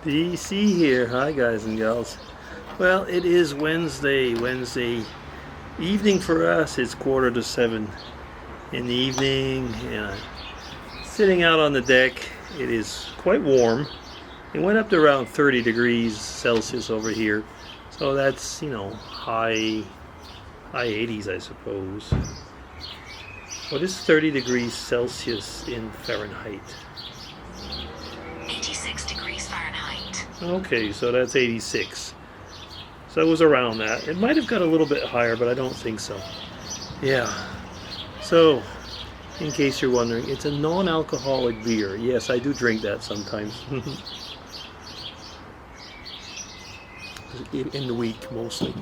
DC here. Hi guys and gals. Well, it is Wednesday evening for us. It's 6:45 in the evening, and I'm sitting out on the deck. It is quite warm. It went up to around 30 degrees Celsius over here, so that's high 80s, I suppose. What is 30 degrees Celsius in Fahrenheit? 86 degrees Fahrenheit. Okay, so that's 86. So it was around that. It might have got a little bit higher, but I don't think so. Yeah. So, in case you're wondering, it's a non-alcoholic beer. Yes, I do drink that sometimes. In the week, mostly.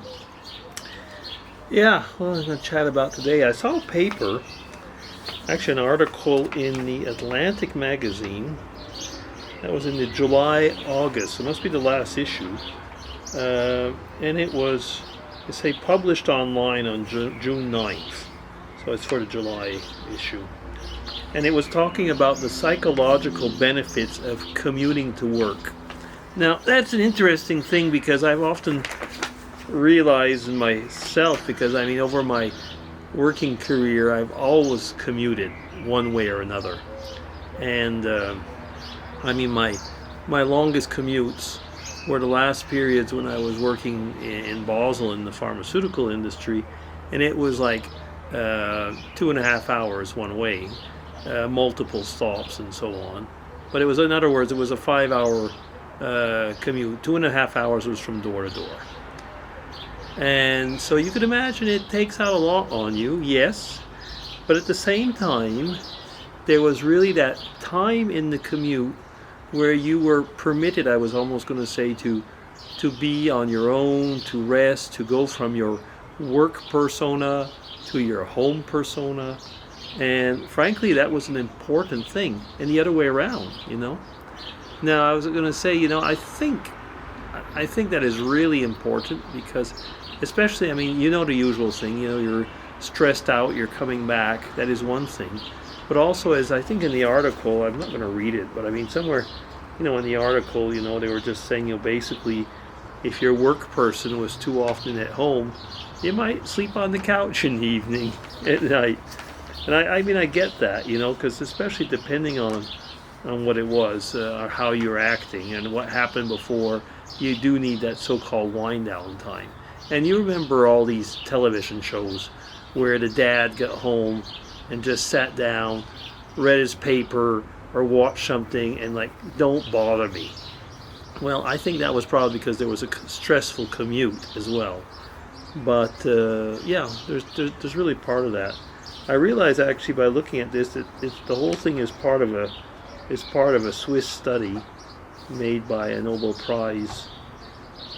Yeah, well, I'm going to chat about today. I saw a paper, actually an article in the Atlantic magazine. That was in the July-August. It must be the last issue. And it was, published online on June 9th. So it's for the July issue. And it was talking about the psychological benefits of commuting to work. Now, that's an interesting thing because I've often realized in myself, because over my working career, I've always commuted one way or another. And my longest commutes were the last periods when I was working in Basel in the pharmaceutical industry, and it was like 2.5 hours one way, multiple stops and so on. But it was, in other words, it was a 5-hour commute. 2.5 hours was from door to door. And so you could imagine it takes out a lot on you, yes, but at the same time, there was really that time in the commute where you were permitted, I was almost going to say, to be on your own, to rest, to go from your work persona to your home persona. And frankly, that was an important thing, and the other way around, Now, I was going to say, I think that is really important because, especially, the usual thing, you're stressed out, you're coming back, that is one thing. But also, as I think in the article, I'm not going to read it, but somewhere, in the article, they were just saying, basically, if your work person was too often at home, you might sleep on the couch in the evening, at night. And I get that, because especially depending on what it was, or how you're acting and what happened before, you do need that so-called wind down time. And you remember all these television shows where the dad got home and just sat down, read his paper, or watched something, and don't bother me. Well, I think that was probably because there was a stressful commute as well. But yeah, there's really part of that. I realize actually by looking at this that the whole thing is part of a Swiss study made by a Nobel Prize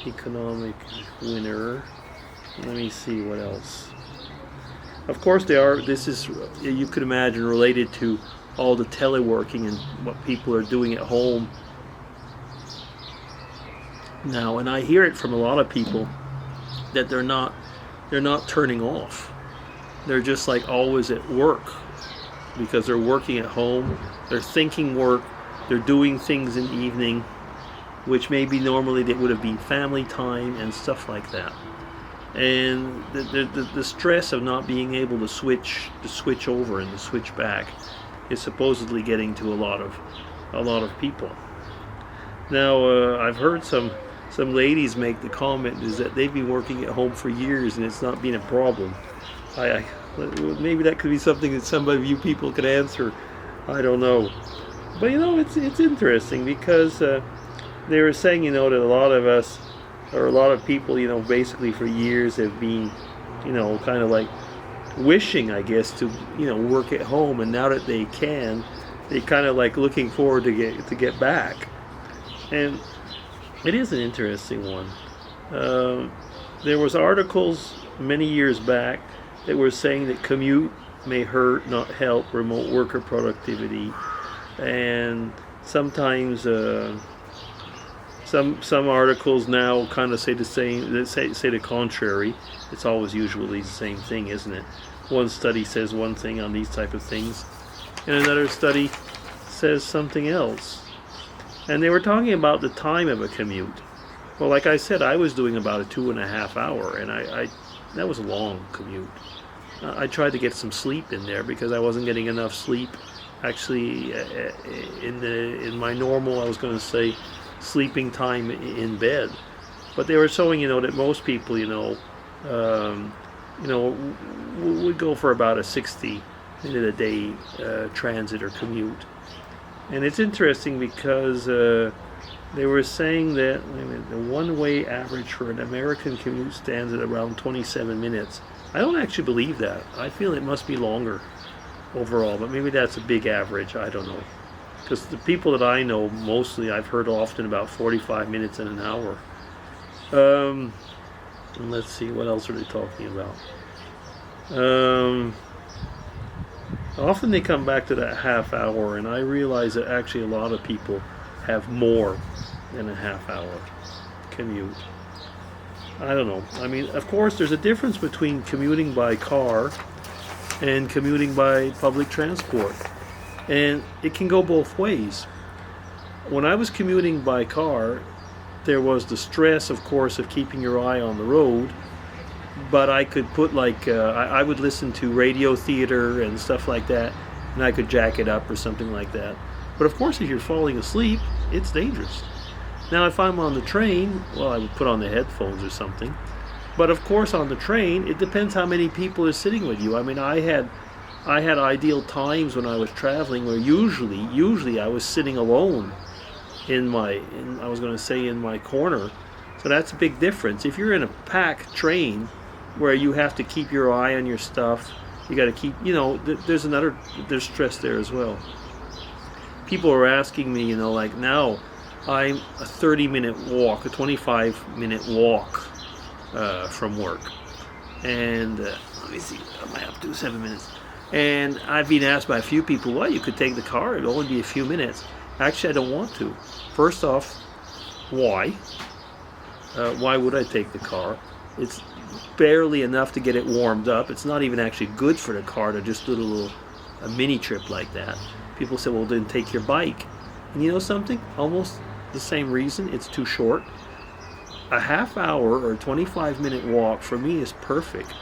economic winner. Let me see what else. Of course, this is, you could imagine, related to all the teleworking and what people are doing at home now. And I hear it from a lot of people that they're not turning off. They're just always at work because they're working at home. They're thinking work. They're doing things in the evening, which maybe normally they would have been family time and stuff like that. And the stress of not being able to switch over and to switch back is supposedly getting to a lot of people. Now, I've heard some ladies make the comment is that they've been working at home for years and it's not been a problem. Maybe that could be something that some of you people could answer. I don't know. But it's interesting because they were saying that a lot of us, or a lot of people, basically for years have been, kind of wishing, I guess, to, work at home, and now that they can, they kind of looking forward to get back. And it is an interesting one. There was articles many years back that were saying that commute may hurt, not help, remote worker productivity, and sometimes some articles now kind of say the same, say the contrary. It's always usually the same thing, isn't it? One study says one thing on these type of things, and another study says something else. And they were talking about the time of a commute. Well, like I said, I was doing about a 2.5 hour, and I that was a long commute. I tried to get some sleep in there because I wasn't getting enough sleep. Actually, in my normal, I was going to say, sleeping time in bed. But they were showing, that most people, would go for about a 60-minute a day transit or commute. And it's interesting because they were saying that the one-way average for an American commute stands at around 27 minutes. I don't actually believe that. I feel it must be longer overall, but maybe that's a big average. I don't know. Because the people that I know, mostly I've heard often about 45 minutes and an hour. And let's see, what else are they talking about? Often they come back to that half hour, and I realize that actually a lot of people have more than a half hour commute. I don't know. I mean, of course, there's a difference between commuting by car and commuting by public transport. And it can go both ways. When I was commuting by car, there was the stress, of course, of keeping your eye on the road. But I could put I would listen to radio theater and stuff like that, and I could jack it up or something like that. But of course, if you're falling asleep, it's dangerous. Now, if I'm on the train, well, I would put on the headphones or something. But of course, on the train, it depends how many people are sitting with you. I mean, I had ideal times when I was traveling where usually I was sitting alone in my corner. So that's a big difference. If you're in a packed train where you have to keep your eye on your stuff, you got to keep, there's stress there as well. People are asking me, like now I'm a 30-minute walk, a 25-minute walk from work. And let me see, am I up to 7 minutes? And I've been asked by a few people, well, you could take the car, it'll only be a few minutes. Actually, I don't want to. First off, why? Why would I take the car? It's barely enough to get it warmed up. It's not even actually good for the car to just do a mini trip like that. People say, well, then take your bike. And you know something? Almost the same reason, it's too short. A half hour or 25-minute walk for me is perfect.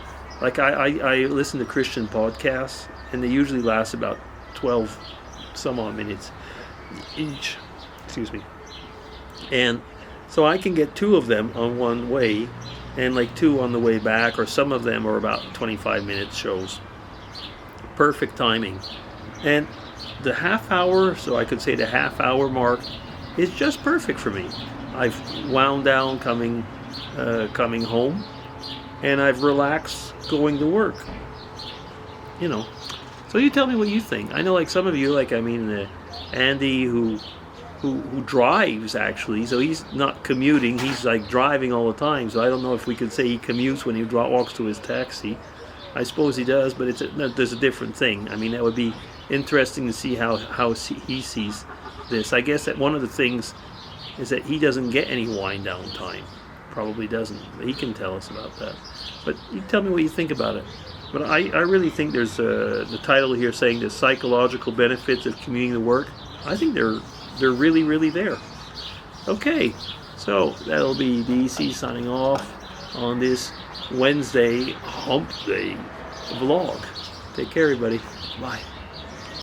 Like I listen to Christian podcasts, and they usually last about 12 some odd minutes each. Excuse me. And so I can get 2 of them on one way, and like 2 on the way back, or some of them are about 25-minute shows. Perfect timing. And the half hour, so I could say the half hour mark, is just perfect for me. I've wound down coming home, and I've relaxed going to work. So you tell me what you think. I know, like some of you, Andy, who drives actually, so he's not commuting, he's like driving all the time. So I don't know if we could say he commutes when he walks to his taxi. I suppose he does, but there's a different thing. I mean, that would be interesting to see how he sees this. I guess that one of the things is that he doesn't get any wind down time. Probably doesn't, but he can tell us about that. But you tell me what you think about it. But I really think there's the title here saying the psychological benefits of commuting to work. I think they're really, really there. Okay, so that'll be DC signing off on this Wednesday Hump Day vlog. Take care, everybody. Bye.